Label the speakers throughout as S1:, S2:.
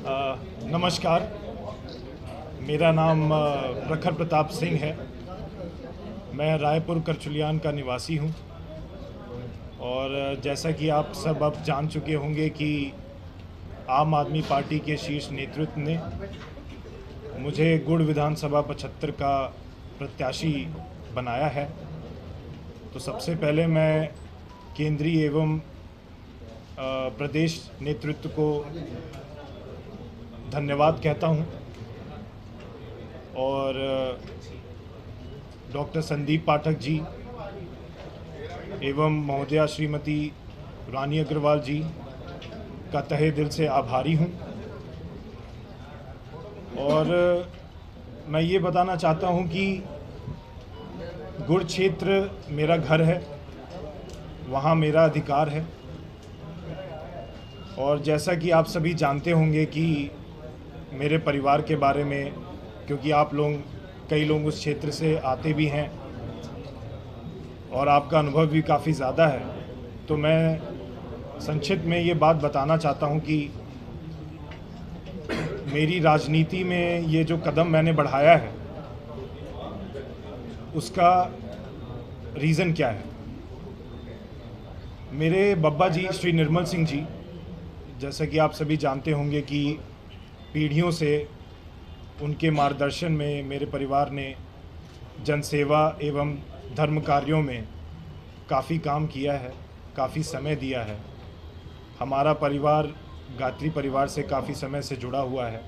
S1: नमस्कार, मेरा नाम प्रखर प्रताप सिंह है। मैं रायपुर करचुलियान का निवासी हूँ और जैसा कि आप सब अब जान चुके होंगे कि आम आदमी पार्टी के शीर्ष नेतृत्व ने मुझे गुड़ विधानसभा 75 का प्रत्याशी बनाया है। तो सबसे पहले मैं केंद्रीय एवं प्रदेश नेतृत्व को धन्यवाद कहता हूं और डॉक्टर संदीप पाठक जी एवं महोदया श्रीमती रानी अग्रवाल जी का तहे दिल से आभारी हूं। और मैं ये बताना चाहता हूं कि गुड़ क्षेत्र मेरा घर है, वहाँ मेरा अधिकार है। और जैसा कि आप सभी जानते होंगे कि मेरे परिवार के बारे में, क्योंकि आप लोग कई लोग उस क्षेत्र से आते भी हैं और आपका अनुभव भी काफ़ी ज़्यादा है, तो मैं संक्षिप्त में ये बात बताना चाहता हूँ कि मेरी राजनीति में ये जो कदम मैंने बढ़ाया है उसका रीज़न क्या है। मेरे बब्बा जी श्री निर्मल सिंह जी, जैसा कि आप सभी जानते होंगे कि पीढ़ियों से उनके मार्गदर्शन में मेरे परिवार ने जनसेवा एवं धर्म कार्यों में काफ़ी काम किया है, काफ़ी समय दिया है। हमारा परिवार गायत्री परिवार से काफ़ी समय से जुड़ा हुआ है।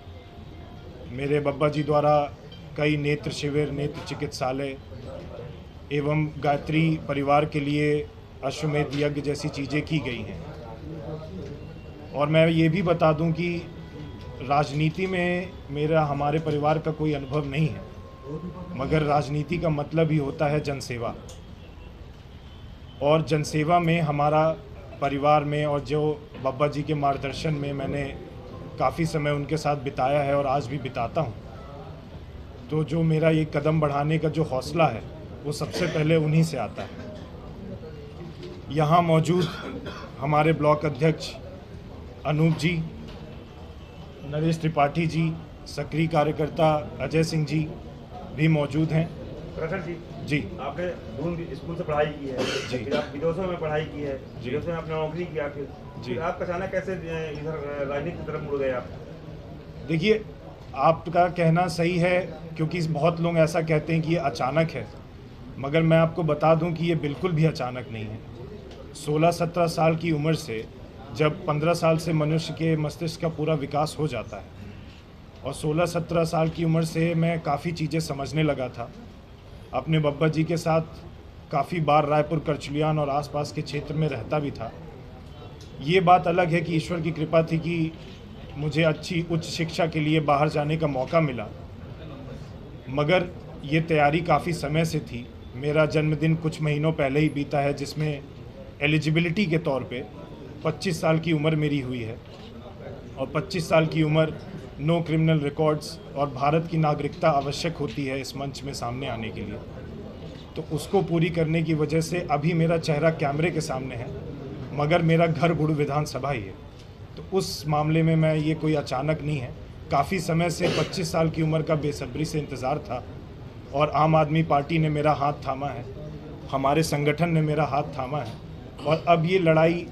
S1: मेरे बब्बा जी द्वारा कई नेत्र शिविर, नेत्र चिकित्सालय एवं गायत्री परिवार के लिए अश्वमेध यज्ञ जैसी चीज़ें की गई हैं। और मैं ये भी बता दूं कि राजनीति में हमारे परिवार का कोई अनुभव नहीं है, मगर राजनीति का मतलब ही होता है जनसेवा। और जनसेवा में हमारा परिवार में और जो बब्बा जी के मार्गदर्शन में मैंने काफ़ी समय उनके साथ बिताया है और आज भी बिताता हूँ। तो जो मेरा ये कदम बढ़ाने का जो हौसला है वो सबसे पहले उन्हीं से आता है। यहाँ मौजूद हमारे ब्लॉक अध्यक्ष अनूप जी, नरेश त्रिपाठी जी, सक्रिय कार्यकर्ता अजय सिंह जी भी मौजूद हैं।
S2: प्रखर जी, आपने दून स्कूल से पढ़ाई की है जी, फिर आप विदेशों में पढ़ाई की है जी, विदेशों में आपने नौकरी किया, फिर आप अचानक कैसे इधर राजनीति की तरफ मुड़ गए आप?
S1: देखिए, आपका कहना सही है, क्योंकि बहुत लोग ऐसा कहते हैं कि ये अचानक है, मगर मैं आपको बता दूं कि ये बिल्कुल भी अचानक नहीं है। 16-17 साल की उम्र से, जब 15 साल से मनुष्य के मस्तिष्क का पूरा विकास हो जाता है और 16-17 साल की उम्र से मैं काफ़ी चीज़ें समझने लगा था। अपने बब्बा जी के साथ काफ़ी बार रायपुर करचुलियान और आसपास के क्षेत्र में रहता भी था। ये बात अलग है कि ईश्वर की कृपा थी कि मुझे अच्छी उच्च शिक्षा के लिए बाहर जाने का मौका मिला, मगर ये तैयारी काफ़ी समय से थी। मेरा जन्मदिन कुछ महीनों पहले ही बीता है, जिसमें एलिजिबिलिटी के तौर पे 25 साल की उम्र मेरी हुई है और 25 साल की उम्र, नो क्रिमिनल रिकॉर्ड्स और भारत की नागरिकता आवश्यक होती है इस मंच में सामने आने के लिए। तो उसको पूरी करने की वजह से अभी मेरा चेहरा कैमरे के सामने है, मगर मेरा घर गुड़ विधानसभा ही है। तो उस मामले में मैं ये कोई अचानक नहीं है, काफ़ी समय से 25 साल की उम्र का बेसब्री से इंतज़ार था और आम आदमी पार्टी ने मेरा हाथ थामा है, हमारे संगठन ने मेरा हाथ थामा है। और अब ये लड़ाई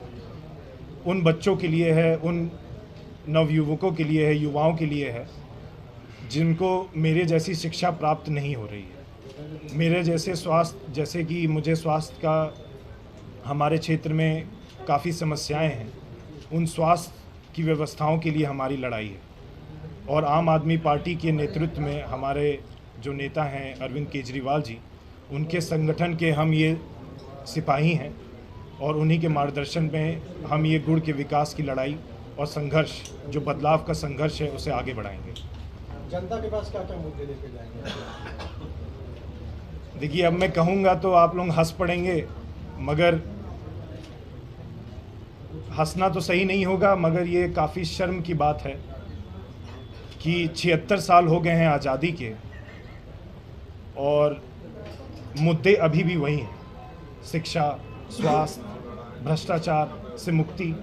S1: उन बच्चों के लिए है, उन नवयुवकों के लिए है, युवाओं के लिए है जिनको मेरे जैसी शिक्षा प्राप्त नहीं हो रही है। मेरे जैसे स्वास्थ्य, जैसे कि मुझे स्वास्थ्य का, हमारे क्षेत्र में काफ़ी समस्याएं हैं, उन स्वास्थ्य की व्यवस्थाओं के लिए हमारी लड़ाई है। और आम आदमी पार्टी के नेतृत्व में हमारे जो नेता हैं अरविंद केजरीवाल जी, उनके संगठन के हम ये सिपाही हैं और उन्हीं के मार्गदर्शन में हम ये गुड़ के विकास की लड़ाई और संघर्ष, जो बदलाव का संघर्ष है, उसे आगे बढ़ाएंगे।
S3: जनता के पास क्या क्या मुद्दे लेके जाएंगे?
S1: देखिए, अब मैं कहूँगा तो आप लोग हंस पड़ेंगे, मगर हंसना तो सही नहीं होगा, मगर ये काफ़ी शर्म की बात है कि 76 साल हो गए हैं आज़ादी के और मुद्दे अभी भी वही हैं। शिक्षा, स्वास्थ्य, भ्रष्टाचार से मुक्ति।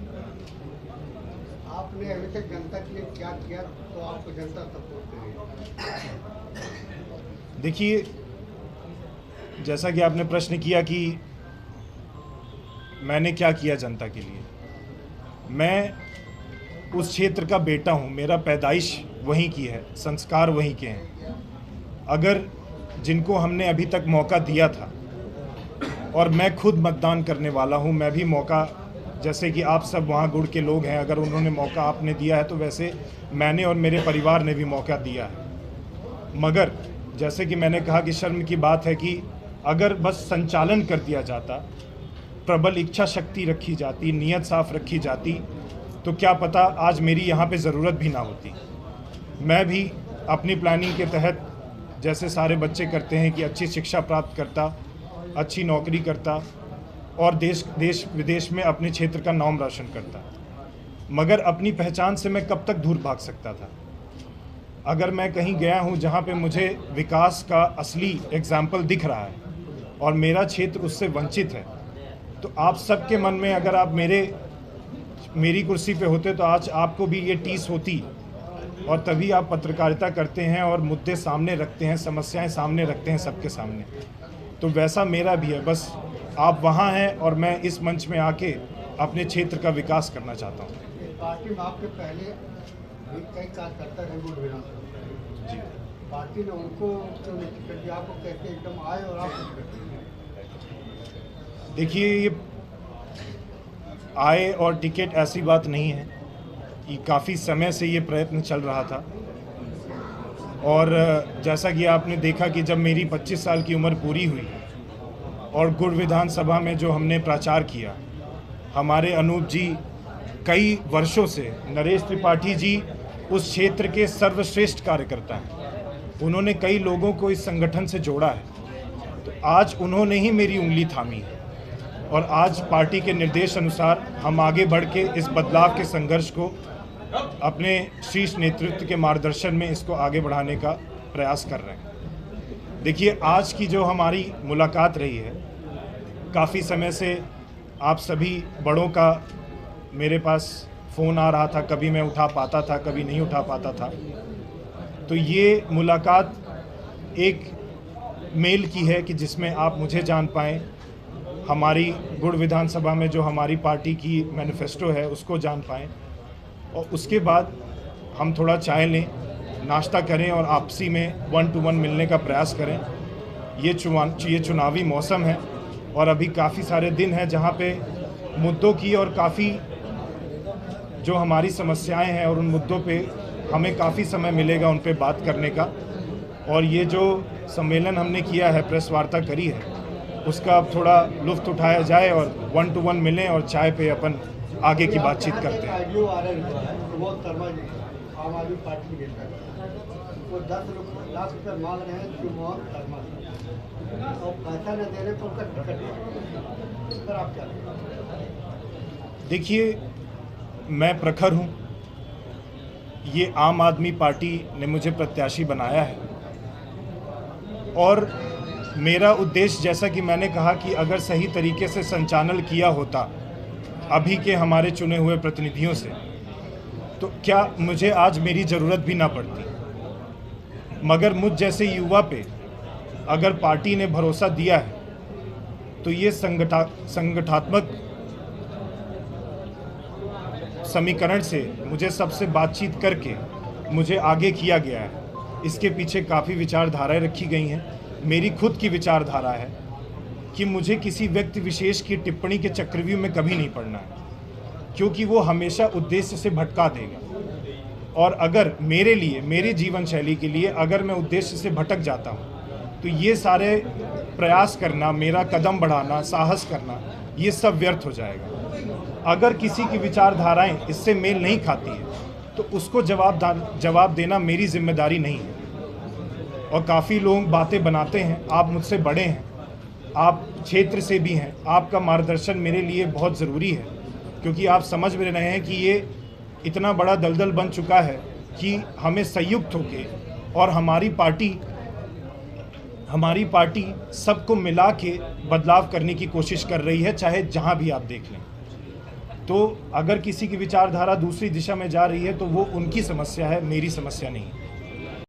S3: आप आपने अभी तक जनता के लिए क्या किया तो आपको जनता सपोर्ट करेगी?
S1: देखिए, जैसा कि आपने प्रश्न किया कि मैंने क्या किया जनता के लिए, मैं उस क्षेत्र का बेटा हूँ, मेरा पैदाइश वहीं की है, संस्कार वहीं के हैं। अगर जिनको हमने अभी तक मौका दिया था, और मैं खुद मतदान करने वाला हूँ, मैं भी मौका, जैसे कि आप सब वहाँ गुड़ के लोग हैं, अगर उन्होंने मौका आपने दिया है तो वैसे मैंने और मेरे परिवार ने भी मौका दिया है। मगर जैसे कि मैंने कहा कि शर्म की बात है कि अगर बस संचालन कर दिया जाता, प्रबल इच्छा शक्ति रखी जाती, नीयत साफ रखी जाती, तो क्या पता आज मेरी यहाँ पे ज़रूरत भी ना होती। मैं भी अपनी प्लानिंग के तहत, जैसे सारे बच्चे करते हैं, कि अच्छी शिक्षा प्राप्त करता, अच्छी नौकरी करता और देश विदेश में अपने क्षेत्र का नाम रोशन करता। मगर अपनी पहचान से मैं कब तक दूर भाग सकता था? अगर मैं कहीं गया हूँ जहाँ पे मुझे विकास का असली एग्जाम्पल दिख रहा है और मेरा क्षेत्र उससे वंचित है, तो आप सबके मन में, अगर आप मेरी कुर्सी पे होते तो आज आपको भी ये टीस होती, और तभी आप पत्रकारिता करते हैं और मुद्दे सामने रखते हैं, समस्याएं सामने रखते हैं सबके सामने। तो वैसा मेरा भी है, बस आप वहाँ हैं और मैं इस मंच में आके अपने क्षेत्र का विकास करना चाहता हूँ।
S3: पार्टी में आपके पहले भी कई कार्यकर्ता रहे गुड़ विधानसभा जी, पार्टी ने उनको क्यों नहीं टिकट दिया, आपको कैसे एकदम आए और आप?
S1: देखिए, ये आए और टिकट ऐसी बात नहीं है, ये काफ़ी समय से ये प्रयत्न चल रहा था। और जैसा कि आपने देखा कि जब मेरी 25 साल की उम्र पूरी हुई और गुड़ विधानसभा में जो हमने प्रचार किया, हमारे अनूप जी कई वर्षों से, नरेश त्रिपाठी जी उस क्षेत्र के सर्वश्रेष्ठ कार्यकर्ता हैं, उन्होंने कई लोगों को इस संगठन से जोड़ा है, तो आज उन्होंने ही मेरी उंगली थामी है और आज पार्टी के निर्देश अनुसार हम आगे बढ़ के इस बदलाव के संघर्ष को अपने शीर्ष नेतृत्व के मार्गदर्शन में इसको आगे बढ़ाने का प्रयास कर रहे हैं। देखिए, आज की जो हमारी मुलाकात रही है, काफ़ी समय से आप सभी बड़ों का मेरे पास फ़ोन आ रहा था, कभी मैं उठा पाता था, कभी नहीं उठा पाता था। तो ये मुलाकात एक मेल की है कि जिसमें आप मुझे जान पाएँ, हमारी गुड़ विधानसभा में जो हमारी पार्टी की मैनिफेस्टो है उसको जान पाएँ, और उसके बाद हम थोड़ा चाय लें, नाश्ता करें और आपसी में 1 to 1 मिलने का प्रयास करें। ये चुनावी मौसम है और अभी काफ़ी सारे दिन हैं जहां पे मुद्दों की और काफ़ी जो हमारी समस्याएं हैं और उन मुद्दों पे हमें काफ़ी समय मिलेगा उन पे बात करने का। और ये जो सम्मेलन हमने किया है, प्रेस वार्ता करी है, उसका अब थोड़ा लुत्फ़ उठाया जाए और 1 to 1 मिलें और चाय पे अपन आगे की बातचीत करते हैं।
S3: प्रमोद शर्मा जी आम आदमी पार्टी के नेता हैं, वो 10 लाख रुपये मांग रहे हैं प्रमोद शर्मा और पैसा न देने पर उनका टिकट, इस पर आप क्या करें?
S1: देखिए, मैं प्रखर हूँ, ये आम आदमी पार्टी ने मुझे प्रत्याशी बनाया है और मेरा उद्देश्य, जैसा कि मैंने कहा, कि अगर सही तरीके से संचालन किया होता अभी के हमारे चुने हुए प्रतिनिधियों से, तो क्या मुझे आज मेरी ज़रूरत भी ना पड़ती। मगर मुझ जैसे युवा पे अगर पार्टी ने भरोसा दिया है तो ये संगठनात्मक समीकरण से मुझे सबसे बातचीत करके मुझे आगे किया गया है। इसके पीछे काफ़ी विचारधाराएं रखी गई हैं। मेरी खुद की विचारधारा है कि मुझे किसी व्यक्ति विशेष की टिप्पणी के चक्रव्यूह में कभी नहीं पड़ना है, क्योंकि वो हमेशा उद्देश्य से भटका देगा। और अगर मेरे लिए, मेरी जीवन शैली के लिए अगर मैं उद्देश्य से भटक जाता हूँ तो ये सारे प्रयास करना, मेरा कदम बढ़ाना, साहस करना, ये सब व्यर्थ हो जाएगा। अगर किसी की विचारधाराएं इससे मेल नहीं खाती है तो उसको जवाब देना मेरी जिम्मेदारी नहीं है। और काफ़ी लोग बातें बनाते हैं, आप मुझसे बड़े हैं, आप क्षेत्र से भी हैं, आपका मार्गदर्शन मेरे लिए बहुत ज़रूरी है, क्योंकि आप समझ में रहे हैं कि ये इतना बड़ा दलदल बन चुका है कि हमें संयुक्त होकर और हमारी पार्टी सबको मिला के बदलाव करने की कोशिश कर रही है, चाहे जहां भी आप देख लें। तो अगर किसी की विचारधारा दूसरी दिशा में जा रही है तो वो उनकी समस्या है, मेरी समस्या नहीं है।